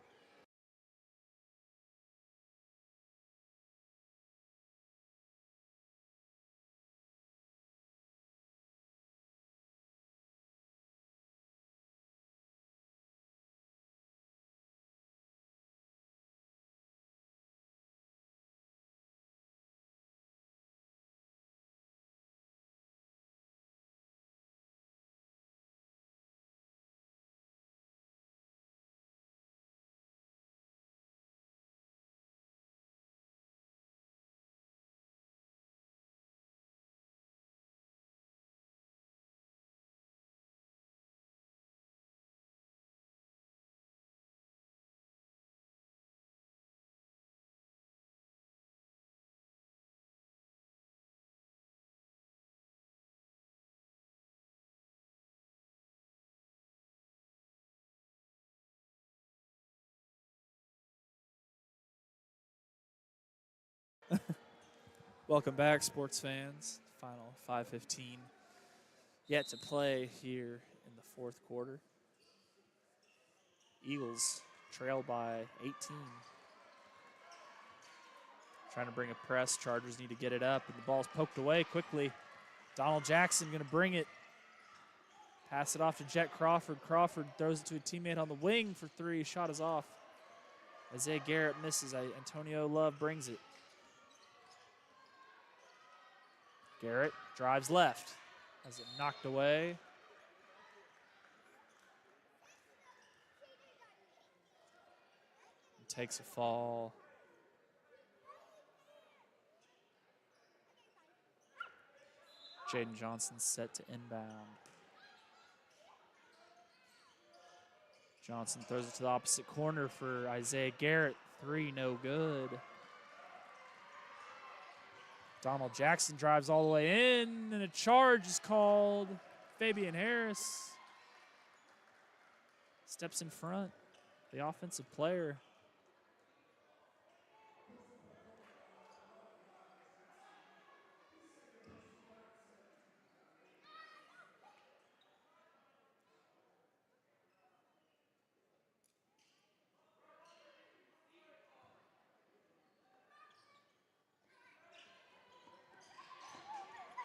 Welcome back, sports fans. Final 5:15 yet to play here in the fourth quarter. Eagles trail by 18. Trying to bring a press. Chargers need to get it up, and the ball's poked away quickly. Donald Jackson going to bring it. Pass it off to Jet Crawford. Crawford throws it to a teammate on the wing for 3. Shot is off. Isaiah Garrett misses. Antonio Love brings it. Garrett drives left. Has it knocked away. And takes a fall. Jaden Johnson set to inbound. Johnson throws it to the opposite corner for Isaiah Garrett. 3, no good. Donald Jackson drives all the way in, and a charge is called. Fabian Harris steps in front, the offensive player.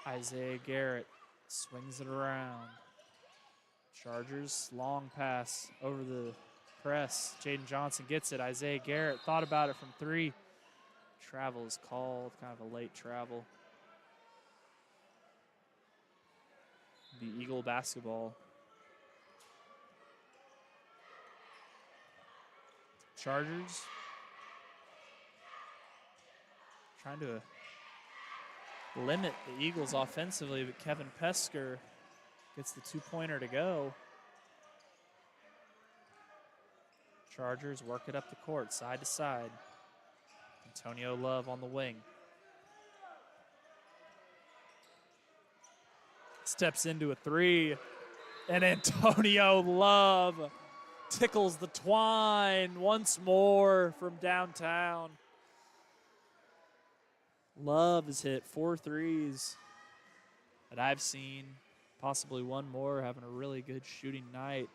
Isaiah Garrett swings it around. Chargers, long pass over the press. Jaden Johnson gets it. Isaiah Garrett thought about it from 3. Travel is called, kind of a late travel. The Eagle basketball. Chargers trying to limit the Eagles offensively, but Kevin Pesker gets the 2-pointer to go. Chargers work it up the court, side to side. Antonio Love on the wing. Steps into a 3, and Antonio Love tickles the twine once more from downtown. Love has hit 4 threes that I've seen, possibly one more, having a really good shooting night.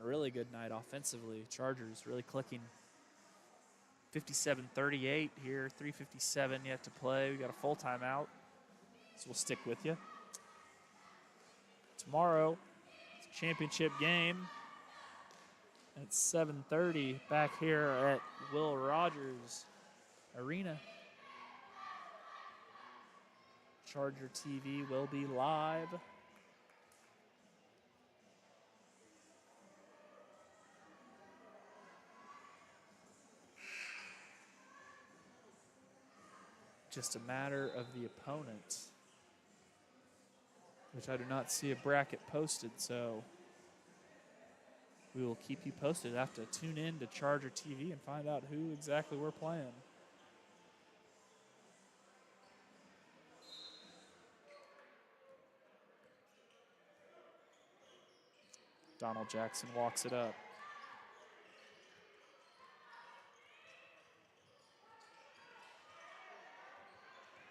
A really good night offensively. Chargers really clicking. 57-38 here, 3:57 yet to play. We got a full timeout, so we'll stick with you. Tomorrow, it's a championship game at 7:30 back here at Will Rogers Arena. Charger TV will be live. Just a matter of the opponent, which I do not see a bracket posted, so we will keep you posted. Have to tune in to Charger TV and find out who exactly we're playing. Donald Jackson walks it up.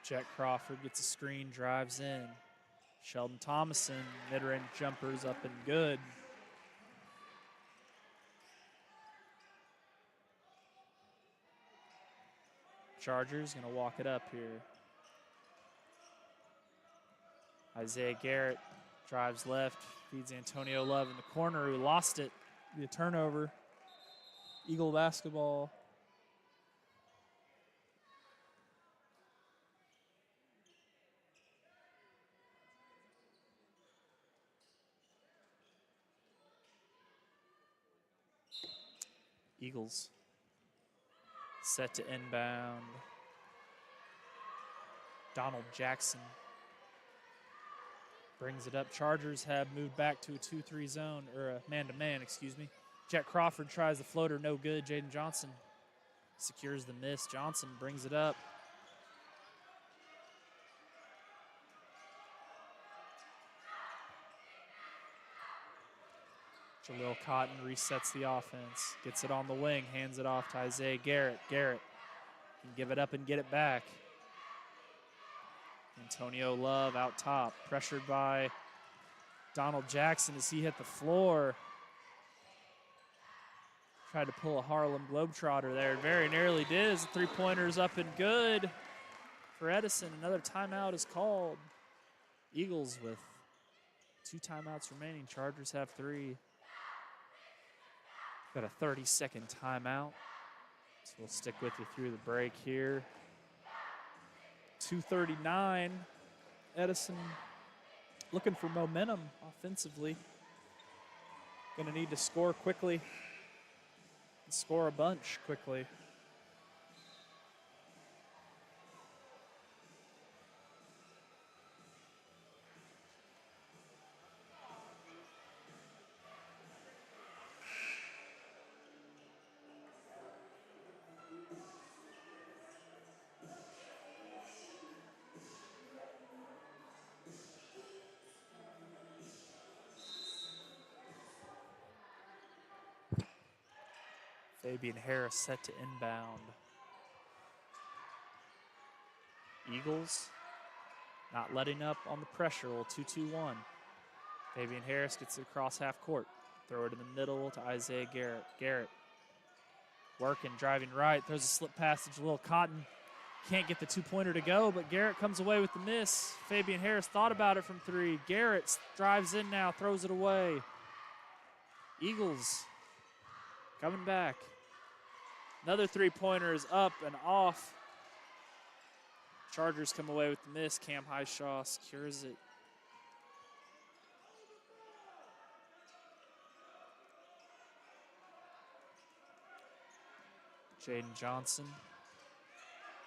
Jet Crawford gets a screen, drives in. Sheldon Thomason, mid-range jumpers up and good. Chargers gonna walk it up here. Isaiah Garrett drives left, feeds Antonio Love in the corner who lost it. The turnover. Eagle basketball. Eagles set to inbound. Donald Jackson brings it up. Chargers have moved back to a 2-3 zone, or a man-to-man, excuse me. Jet Crawford tries the floater, no good. Jaden Johnson secures the miss. Johnson brings it up. Jaleel Cotton resets the offense, gets it on the wing, hands it off to Isaiah Garrett. Garrett can give it up and get it back. Antonio Love out top, pressured by Donald Jackson as he hit the floor. Tried to pull a Harlem Globetrotter there. Very nearly did as the three-pointer is up and good for Edison. Another timeout is called. Eagles with 2 timeouts remaining. Chargers have 3. Got a 30-second timeout. So we'll stick with you through the break here. 2:39. Edison looking for momentum offensively. Going to need to score quickly. Score a bunch quickly. Fabian Harris set to inbound. Eagles not letting up on the pressure. 2-2-1. Fabian Harris gets it across half court. Throw it in the middle to Isaiah Garrett. Garrett working, driving right. Throws a slip pass to Jaleel Cotton. Can't get the 2-pointer to go, but Garrett comes away with the miss. Fabian Harris thought about it from 3. Garrett drives in now, throws it away. Eagles coming back. Another 3-pointer is up and off. Chargers come away with the miss. Cam Highshaw secures it. Jaden Johnson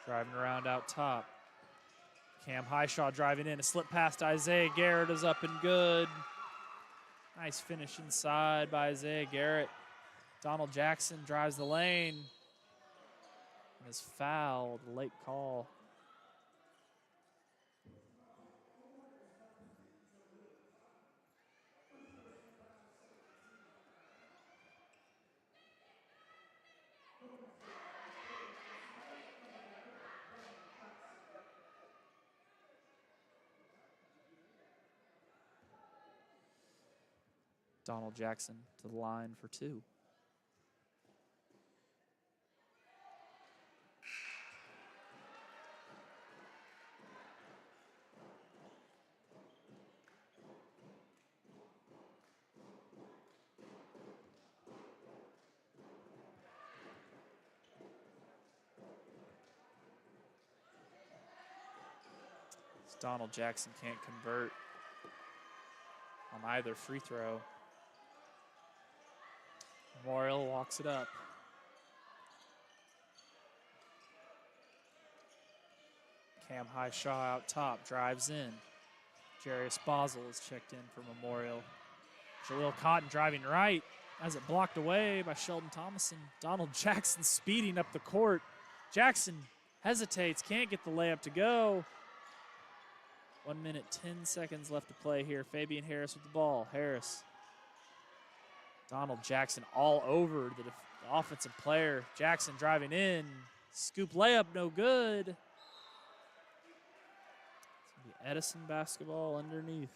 driving around out top. Cam Highshaw driving in. A slip past Isaiah Garrett is up and good. Nice finish inside by Isaiah Garrett. Donald Jackson drives the lane and is fouled. Late call. Donald Jackson to the line for 2. Donald Jackson can't convert on either free throw. Memorial walks it up. Cam Highshaw out top, drives in. Jarius Basel is checked in for Memorial. Jaleel Cotton driving right, has it blocked away by Sheldon Thomason. Donald Jackson speeding up the court. Jackson hesitates, can't get the layup to go. 1 minute, 10 seconds left to play here. Fabian Harris with the ball. Harris Donald Jackson all over the offensive player. Jackson driving in. Scoop layup, no good. It's going to be Edison basketball underneath.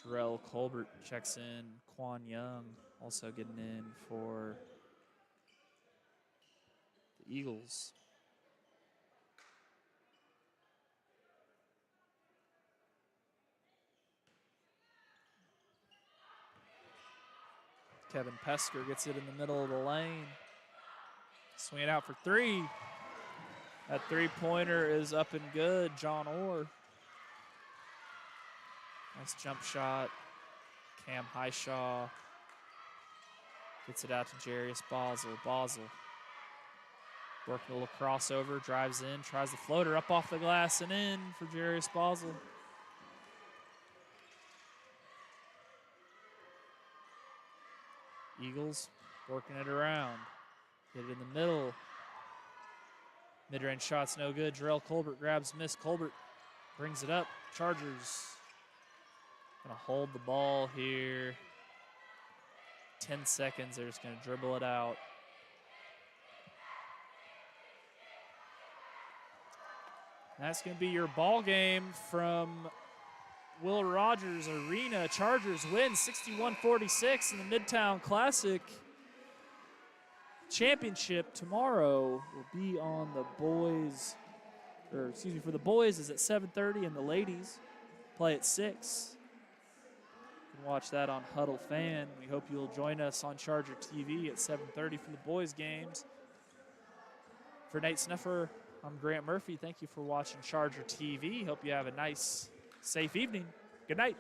Jarrell Colbert checks in. Quan Young also getting in for the Eagles. Kevin Pesker gets it in the middle of the lane. Swing it out for three. That three-pointer is up and good. John Orr. Nice jump shot. Cam Highshaw gets it out to Jarius Basel. Basel working a little crossover, drives in, tries the floater up off the glass and in for Jarius Basel. Eagles working it around. Get it in the middle. Mid-range shot's no good. Jarrell Colbert grabs miss. Colbert brings it up. Chargers gonna hold the ball here. 10 seconds, they're just gonna dribble it out. That's gonna be your ball game from Will Rogers Arena. Chargers win 61-46 in the Midtown Classic. Championship tomorrow will be on the boys, or excuse me, for the boys is at 7:30 and the ladies play at 6. You can watch that on Huddle Fan. We hope you'll join us on Charger TV at 7:30 for the boys games. For Nate Snuffer, I'm Grant Murphy. Thank you for watching Charger TV. Hope you have a nice, safe evening. Good night.